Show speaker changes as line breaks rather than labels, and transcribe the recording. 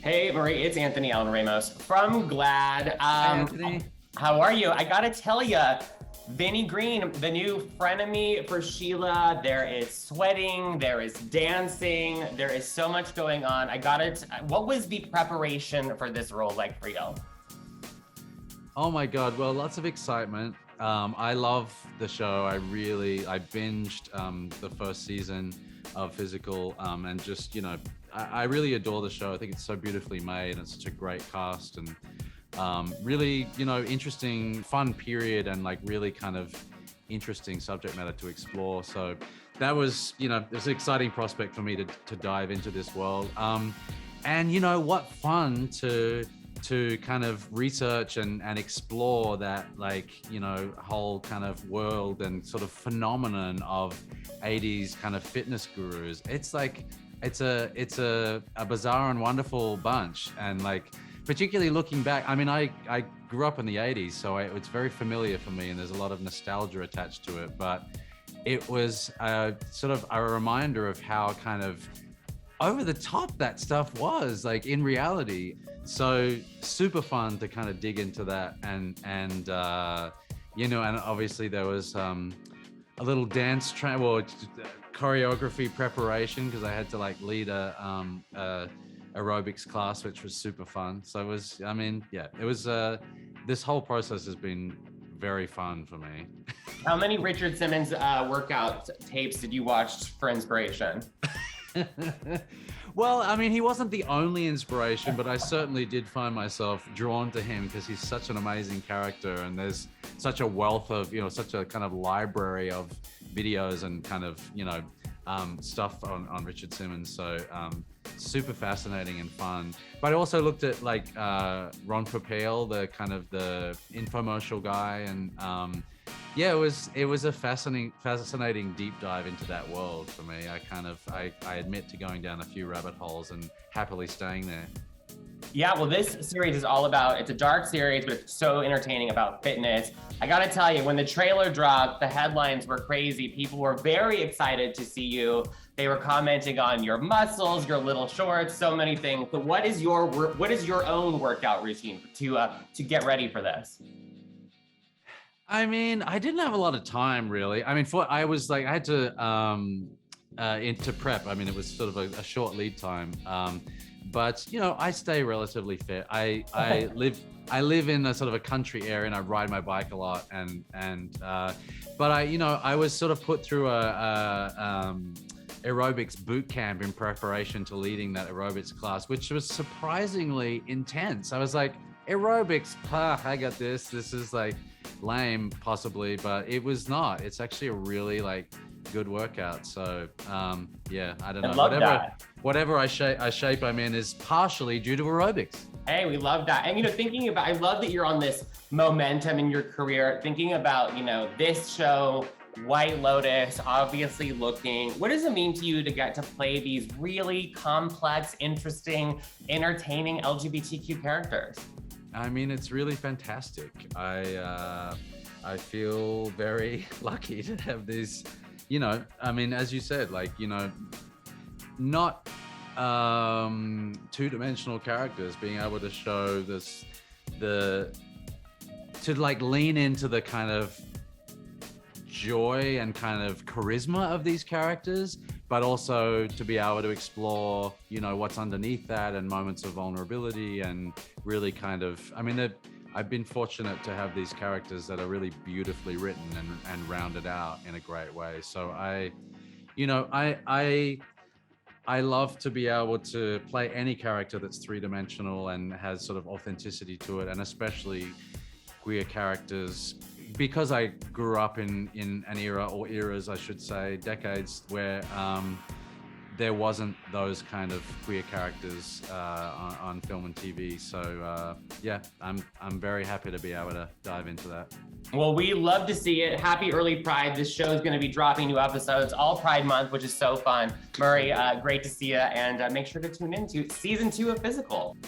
Hey, Murray, it's Anthony Allen Ramos from GLAAD.
Hi, Anthony.
How are you? I gotta tell you, Vinnie Green, the new frenemy for Sheila. There is sweating, there is dancing, there is so much going on. What was the preparation for this role like for you?
Oh my God, well, lots of excitement. I love the show. I binged the first season of Physical and just, I really adore the show. I think it's so beautifully made and it's such a great cast and really, interesting, fun period and like really kind of interesting subject matter to explore. So that was, it was an exciting prospect for me to dive into this world. And what fun to kind of research and explore that whole kind of world and sort of phenomenon of 80s kind of fitness gurus. It's like, it's a bizarre and wonderful bunch. And like, particularly looking back, I mean, I grew up in the 80s, so it's very familiar for me and there's a lot of nostalgia attached to it, but it was sort of a reminder of how kind of over the top that stuff was like in reality. So super fun to kind of dig into that and obviously there was a little dance choreography preparation because I had to like lead a aerobics class, which was super fun. So it was, this whole process has been very fun for me.
How many Richard Simmons workout tapes did you watch for inspiration?
Well, I mean, he wasn't the only inspiration, but I certainly did find myself drawn to him because he's such an amazing character and there's such a wealth of, such a kind of library of videos and kind of, stuff on Richard Simmons. So super fascinating and fun. But I also looked at like Ron Popeil, the kind of the infomercial guy. And it was a fascinating deep dive into that world for me. I admit to going down a few rabbit holes and happily staying there.
Yeah, well, this series is all about, it's a dark series, but it's so entertaining about fitness. I gotta tell you, when the trailer dropped, the headlines were crazy. People were very excited to see you. They were commenting on your muscles, your little shorts, so many things. So what is your own workout routine to get ready for this?
I mean, I didn't have a lot of time really. I mean, I had to prep. I mean, it was sort of a short lead time. But I stay relatively fit. I live in a sort of a country area and I ride my bike a lot but I was sort of put through a aerobics boot camp in preparation to leading that aerobics class, which was surprisingly intense. I was like, aerobics, I got this. This is like lame possibly, but it was not. It's actually a really like good workout. So I don't know.
I love that.
Whatever shape I'm in is partially due to aerobics.
Hey, we love that. And I love that you're on this momentum in your career, thinking about, this show, White Lotus, obviously what does it mean to you to get to play these really complex, interesting, entertaining LGBTQ characters?
I mean, it's really fantastic. I feel very lucky to have these, I mean, as you said, like, not two-dimensional characters, being able to show to like lean into the kind of joy and kind of charisma of these characters, but also to be able to explore, what's underneath that and moments of vulnerability and really kind of, I mean, I've been fortunate to have these characters that are really beautifully written and rounded out in a great way. So I love to be able to play any character that's three-dimensional and has sort of authenticity to it, and especially queer characters, because I grew up in an era, or eras I should say, decades where there wasn't those kind of queer characters on film and TV. So I'm very happy to be able to dive into that.
Well, we love to see it. Happy early Pride. This show is going to be dropping new episodes all Pride Month, which is so fun. Murray, great to see you, and make sure to tune in to season 2 of Physical.